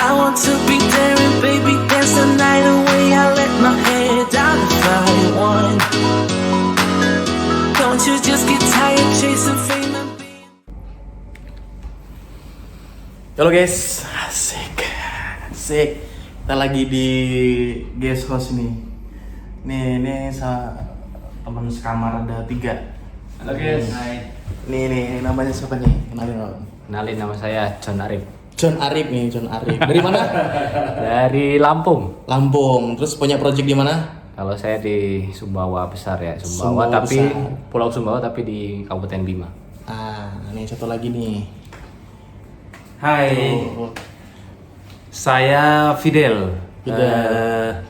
I want to be there and baby dance the night away. I let my hair down if I want. Don't you just get tired chasing fame and being. Halo guys, asik. Kita lagi di guest house nih. Ini teman sekamar ada 3. Halo guys, hai. Nih namanya siapa nih? Kenalin dong. Kenalin, nama saya John Arif. John Arif. Dari mana? Dari Lampung. Lampung. Terus punya project di mana? Kalau saya di Sumbawa besar ya, Sumbawa tapi besar. Pulau Sumbawa tapi di Kabupaten Bima. Nih satu lagi nih. Hai, Oh, saya Fidel. Fidel.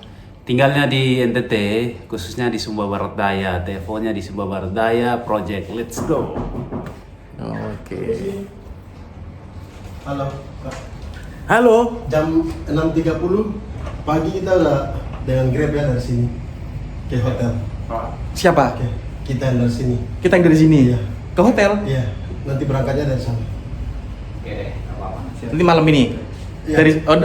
Tinggalnya di NTT, khususnya di Sumba Barat Daya. Teleponnya di Sumba Barat Daya, Project Let's Go. Oke. Halo, Pak. Halo. Jam 6.30 pagi kita udah dengan Grab ya dari sini ke hotel. Siapa? Oke, kita yang dari sini. Kita yang dari sini. Iya. Ke hotel. Iya, nanti berangkatnya dari sana. Oke deh, apa-apa. Nanti malam ini. Iya.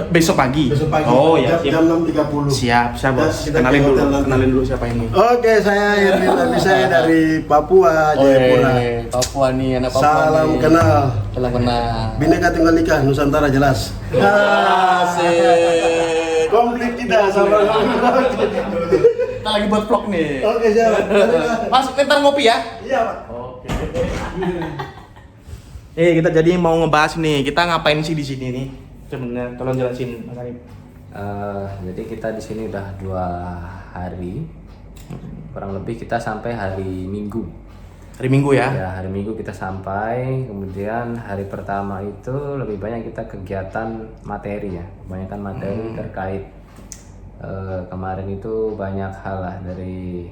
Besok pagi. Besok pagi. Oh ya. Jam 6.30. Siap, bos. Kita Kenalin ke dulu. hotel nanti. Kenalin dulu siapa ini. Oke, saya Irwin Abisai dari Papua, Jayapura. Papua nih, anak Papua. Salam nih. kenal. Salam kenal. Bineka Tunggal Ika, Nusantara jelas. Asik. Komplit kita sama. Kita lagi buat vlog nih. Oke, siap. Mas, ntar ngopi ya. Iya, Pak. Oke. Kita jadi mau ngebahas nih, kita ngapain sih di sini nih? Sebenarnya tolong jelasin Mas Arif. Jadi kita di sini udah 2 hari, kurang lebih kita sampai hari Minggu. Hari Minggu ya? Ya, hari Minggu kita sampai, kemudian hari pertama itu lebih banyak kita kegiatan materi ya, kebanyakan materi terkait kemarin itu banyak hal lah, dari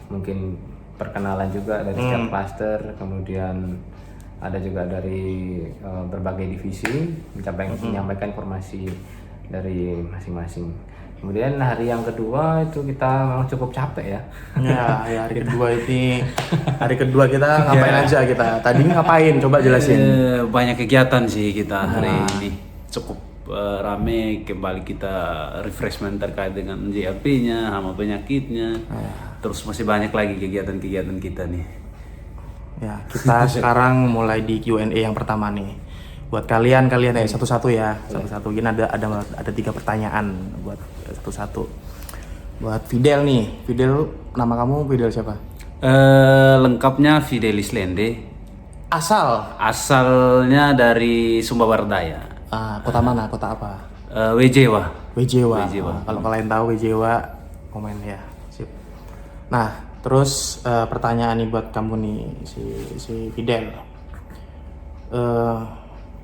mungkin perkenalan juga dari setiap cluster, kemudian ada juga dari berbagai divisi menyampaikan informasi dari masing-masing. Kemudian hari yang kedua itu kita memang cukup capek ya. Ya, hari kedua ini. Hari kedua kita ngapain aja kita? Tadi ngapain? Coba jelasin. Banyak kegiatan sih kita hari ini. Cukup rame, kembali kita refreshment terkait dengan JAP-nya, hama penyakitnya. Terus masih banyak lagi kegiatan-kegiatan kita nih. Ya, kita sekarang mulai di Q&A yang pertama nih. Buat kalian ya satu-satu ya. Satu-satu. Ini ada 3 pertanyaan buat satu-satu. Buat Fidel nih. Fidel, nama kamu Fidel siapa? Lengkapnya Fidelis Lende. Asalnya dari Sumba Barat Daya. Kota mana? Kota apa? Wejewa. Wejewa. Wejewa. Kalau kalian tahu Wejewa, komen ya. Sip. Nah, terus pertanyaan nih buat kamu nih, si Fidel.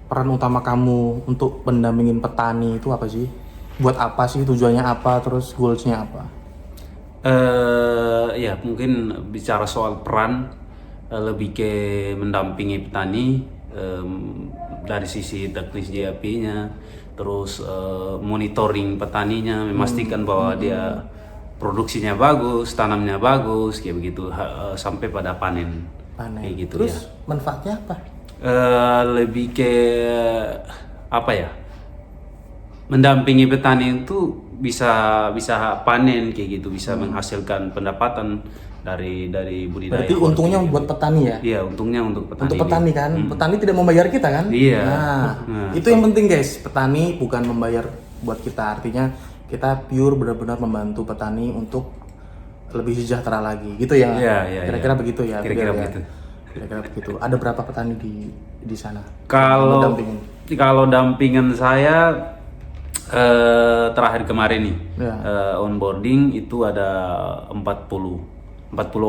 Peran utama kamu untuk mendampingin petani itu apa sih? Buat apa sih? Tujuannya apa? Terus goalsnya apa? Ya mungkin bicara soal peran, lebih ke mendampingi petani dari sisi teknis JAP-nya, terus monitoring petaninya, memastikan bahwa dia produksinya bagus, tanamnya bagus, kayak begitu, sampai pada panen. Kayak gitu. Terus ya. manfaatnya apa? Lebih ke apa ya? Mendampingi petani itu bisa panen kayak gitu, bisa menghasilkan pendapatan dari budidaya. Berarti untungnya buat petani ya? Iya, untungnya untuk petani. Untuk petani kan? Petani tidak membayar kita kan? Iya. Nah, itu yang penting guys. Petani bukan membayar buat kita, artinya kita pure benar-benar membantu petani untuk lebih sejahtera lagi, gitu ya? Iya. Kira-kira begitu ya? Kira-kira Fidel, ya? begitu. Kira-kira begitu. Ada berapa petani di sana? Kalau dampingan saya terakhir kemarin nih, Ya. onboarding itu ada 40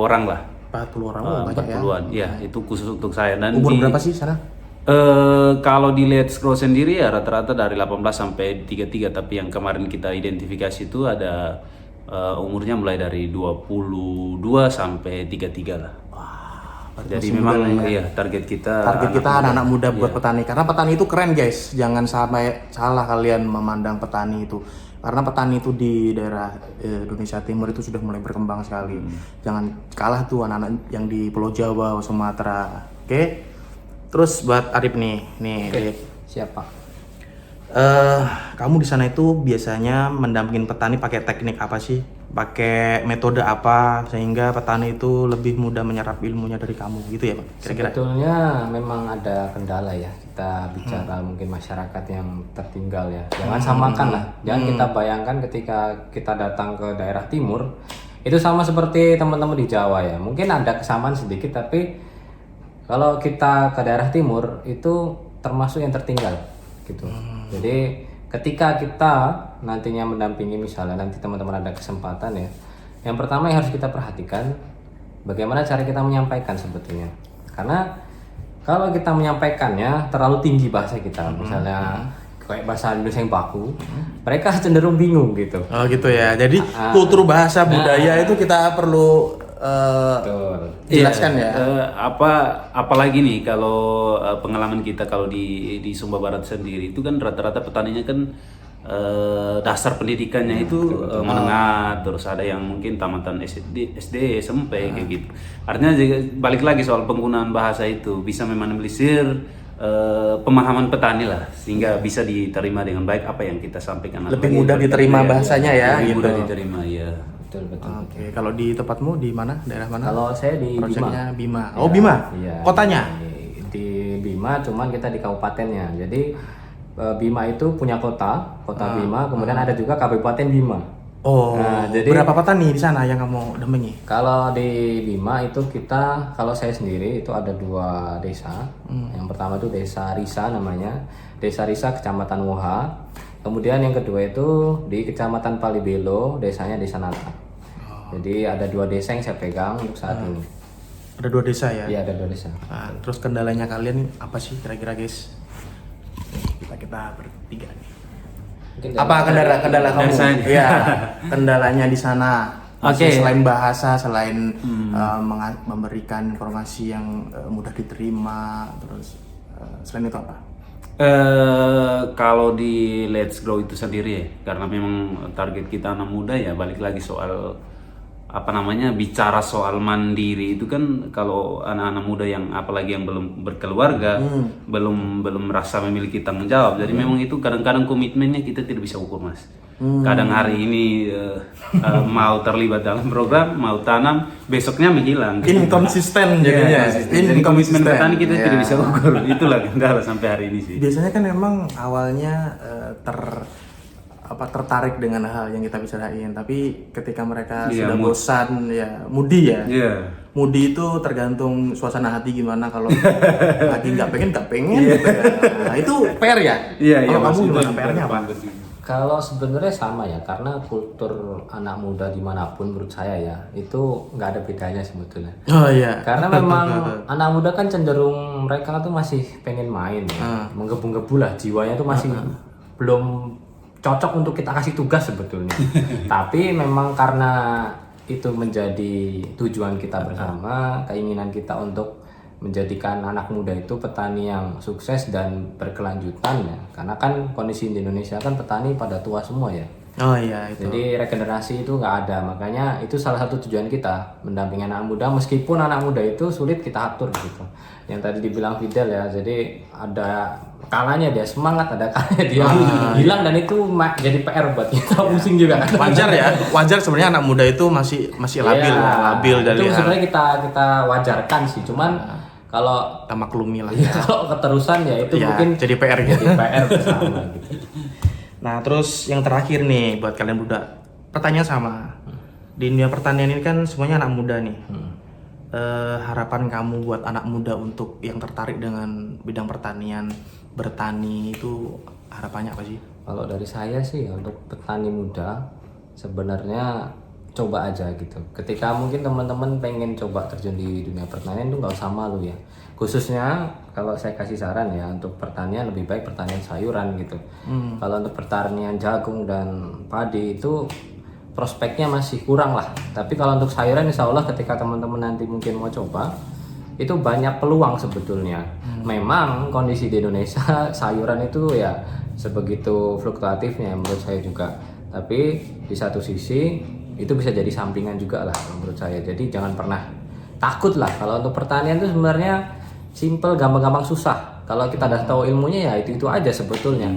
orang lah. 40 orang, banyak ya? 40-an. Ya, itu khusus untuk saya. Dan Umur berapa sih sana? Kalau di Let's Grow sendiri ya rata-rata dari 18 sampai 33, tapi yang kemarin kita identifikasi itu ada umurnya mulai dari 22 sampai 33 lah. Jadi memang iya target kita anak-anak muda buat petani, karena petani itu keren guys. Jangan sampai salah kalian memandang petani itu, karena petani itu di daerah Indonesia Timur itu sudah mulai berkembang sekali. Jangan kalah tuh anak-anak yang di Pulau Jawa, Sumatera. Oke. Terus buat Arif nih Arif. Siapa? kamu di sana itu biasanya mendampingin petani pakai teknik apa sih? Pakai metode apa sehingga petani itu lebih mudah menyerap ilmunya dari kamu gitu ya, Pak? Kira-kira. Sebetulnya memang ada kendala ya, kita bicara mungkin masyarakat yang tertinggal ya. Jangan samakan lah, jangan kita bayangkan ketika kita datang ke daerah timur itu sama seperti teman-teman di Jawa ya. Mungkin ada kesamaan sedikit, tapi kalau kita ke daerah timur itu termasuk yang tertinggal gitu. Jadi ketika kita nantinya mendampingi, misalnya nanti teman-teman ada kesempatan ya, yang pertama yang harus kita perhatikan bagaimana cara kita menyampaikan sebetulnya. Karena kalau kita menyampaikannya terlalu tinggi bahasa kita, misalnya kayak bahasa Indonesia yang baku, mereka cenderung bingung gitu. Oh gitu ya. Jadi kultur bahasa budaya itu kita perlu jelaskan ya. Apalagi nih kalau pengalaman kita kalau di Sumba Barat sendiri itu kan rata-rata petaninya kan dasar pendidikannya itu menengah, terus ada yang mungkin tamatan SD, SMP kayak gitu. Artinya balik lagi soal penggunaan bahasa itu bisa meminimalisir pemahaman petani lah, sehingga bisa diterima dengan baik apa yang kita sampaikan. Lebih mudah diterima bahasanya ya. Lebih Gitu. mudah diterima ya. Betul. Oke, kalau di tempatmu di mana? Daerah mana? Kalau saya di Proyeknya Bima. Bima. Oh, Bima. Iya, Kotanya? di Bima, cuman kita di kabupatennya. Jadi Bima itu punya kota Bima, kemudian ada juga Kabupaten Bima. Oh, Nah, jadi berapa petani di sana yang kamu dampingi? kalau di Bima itu kita, kalau saya sendiri itu ada 2 desa. Yang pertama itu Desa Risa namanya, Desa Risa Kecamatan Woha. Kemudian yang kedua itu di Kecamatan Palibelo, desanya Desa Nata. Jadi ada 2 desa yang saya pegang untuk saat ini. Ada 2 desa ya? Iya, ada 2 desa. Nah, terus kendalanya kalian apa sih kira-kira guys? Kita bertiga nih. Mungkin Apa kendala kamu? saya. Iya, kendalanya di sana. Masih Oke. selain bahasa, selain memberikan informasi yang mudah diterima, terus selain itu apa? Kalau di Let's Grow itu sendiri ya, karena memang target kita anak muda ya, balik lagi soal bicara soal mandiri itu kan, kalau anak-anak muda yang apalagi yang belum berkeluarga, belum merasa memiliki tanggung jawab. Jadi memang itu kadang-kadang komitmennya kita tidak bisa ukur, Mas. Kadang hari ini mau terlibat dalam program, mau tanam, besoknya menghilang. Inkonsisten jadinya. Jadi komitmen petani kita Iya. tidak bisa ukur. Itulah kendala sampai hari ini sih. Biasanya kan memang awalnya tertarik dengan hal yang kita bicarain, tapi ketika mereka Iya, sudah bosan ya mudi ya. Iya. Mudi itu tergantung suasana hati gimana. Kalau lagi nggak pengen gitu ya. Nah, itu PR ya. Iya, Kalau kamu Mas, itu gimana yang PR-nya apa? Kalau sebenarnya sama ya, karena kultur anak muda dimanapun menurut saya ya itu nggak ada bedanya sebetulnya. Oh iya. Karena memang anak muda kan cenderung mereka tuh masih pengen main ya, menggebu-gebu lah, jiwanya tuh masih belum cocok untuk kita kasih tugas sebetulnya. Tapi memang karena itu menjadi tujuan kita bersama, keinginan kita untuk menjadikan anak muda itu petani yang sukses dan berkelanjutan ya. Karena kan kondisi di Indonesia kan petani pada tua semua ya. Oh iya itu. Jadi regenerasi itu nggak ada, makanya itu salah satu tujuan kita mendampingi anak muda, meskipun anak muda itu sulit kita atur gitu. Yang tadi dibilang Fidel ya, jadi ada kalanya dia semangat, ada kalanya dia hilang, dan itu jadi PR buat kita, pusing juga. Wajar ya, wajar sebenarnya anak muda itu masih labil, Iya, labil dari itu sebenarnya kita wajarkan sih, cuman kalau kita maklumi lah. ya, kalau keterusan ya itu Ya, mungkin jadi PR gitu. jadi PR bersama gitu. Nah, terus yang terakhir nih buat kalian muda, pertanyaan sama. Di dunia pertanian ini kan semuanya anak muda nih. Harapan kamu buat anak muda untuk yang tertarik dengan bidang pertanian, bertani itu harapannya apa sih? Kalau dari saya sih untuk petani muda sebenarnya coba aja gitu. Ketika mungkin teman-teman pengen coba terjun di dunia pertanian itu nggak usah malu ya. Khususnya kalau saya kasih saran ya, untuk pertanian lebih baik pertanian sayuran gitu. Kalau untuk pertanian jagung dan padi itu prospeknya masih kurang lah. Tapi kalau untuk sayuran insya Allah ketika teman-teman nanti mungkin mau coba, itu banyak peluang sebetulnya. Memang kondisi di Indonesia sayuran itu ya sebegitu fluktuatifnya menurut saya juga. Tapi di satu sisi itu bisa jadi sampingan juga lah menurut saya. Jadi jangan pernah takut lah. Kalau untuk pertanian itu sebenarnya simple, gampang-gampang susah. Kalau kita udah tahu ilmunya ya itu aja sebetulnya.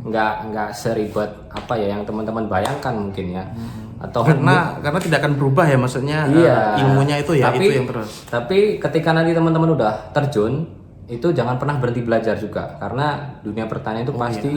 nggak seribet apa ya yang teman-teman bayangkan mungkin ya. Atau karena tidak akan berubah ya, maksudnya Iya. ilmunya itu ya Tapi- itu yang terus. Tapi ketika nanti teman-teman udah terjun, itu jangan pernah berhenti belajar juga, karena dunia pertanian itu pasti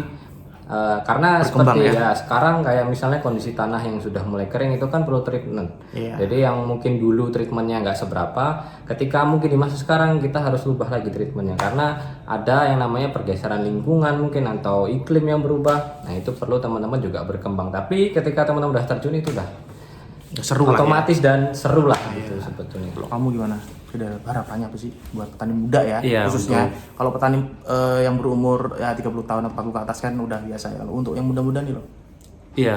karena Berkembang seperti ya. ya sekarang kayak misalnya kondisi tanah yang sudah mulai kering itu kan perlu treatment. Iya. Jadi yang mungkin dulu treatmentnya nggak seberapa, ketika mungkin di masa sekarang kita harus ubah lagi treatmentnya karena ada yang namanya pergeseran lingkungan mungkin atau iklim yang berubah. Nah itu perlu teman-teman juga berkembang. Tapi ketika teman-teman udah terjun itu udah Seru lah ya. otomatis dan seru lah gitu sebetulnya. Kalau kamu gimana? Sudah harapannya apa sih buat petani muda ya, Iya, khususnya kalau petani yang berumur ya 30 tahun atau 40 ke atas kan udah biasa ya. Kalau untuk yang muda-muda nih loh. Iya,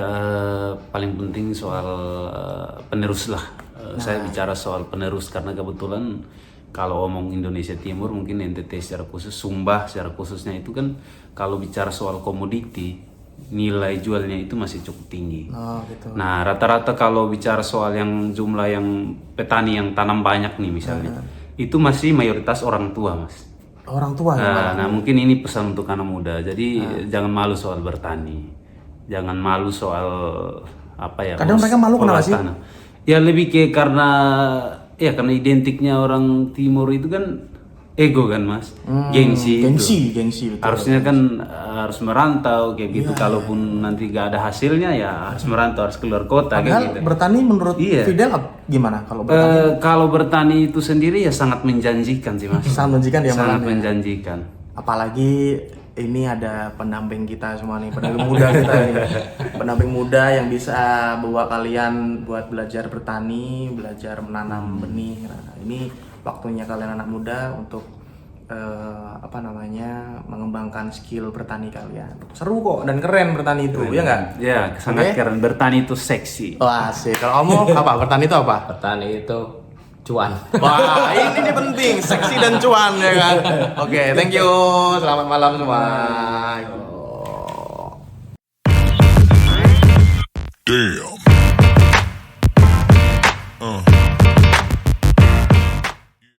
paling penting soal penerus lah. Saya bicara soal penerus karena kebetulan kalau omong Indonesia Timur mungkin NTT secara khusus, Sumba secara khususnya itu kan kalau bicara soal komoditi nilai jualnya itu masih cukup tinggi. Oh gitu. Nah, rata-rata kalau bicara soal yang jumlah yang petani yang tanam banyak nih misalnya, itu masih mayoritas orang tua, Mas. Orang tua ya. Nah, mungkin ini pesan untuk anak muda. Jadi jangan malu soal bertani. Jangan malu soal apa ya? Kadang mereka malu kenapa sih? tanah. Ya lebih ke karena identiknya orang timur itu kan ego kan, Mas. Gengsi. Gengsi betul. Harusnya kan harus merantau kayak gitu. Kalaupun nanti gak ada hasilnya ya harus merantau, harus keluar kota Padahal kayak gitu. bertani menurut Iya. Fidel gimana kalau bertani? Kalau bertani itu sendiri ya sangat menjanjikan sih, Mas. Sangat menjanjikan ya Sangat malah. menjanjikan. Apalagi ini ada pendamping kita semua nih, pendamping muda kita nih. Pendamping muda yang bisa bawa kalian buat belajar bertani, belajar menanam benih. Nah, ini waktunya kalian anak muda untuk mengembangkan skill bertani kalian. Seru kok dan keren bertani itu, ya nggak? Ya, sangat Oke. keren. Bertani itu seksi. Wah, sih. Kalau kamu apa? Bertani itu apa? Petani itu cuan. Wah, ini penting, seksi dan cuan ya kan. Oke, thank you. Selamat malam semua. Damn.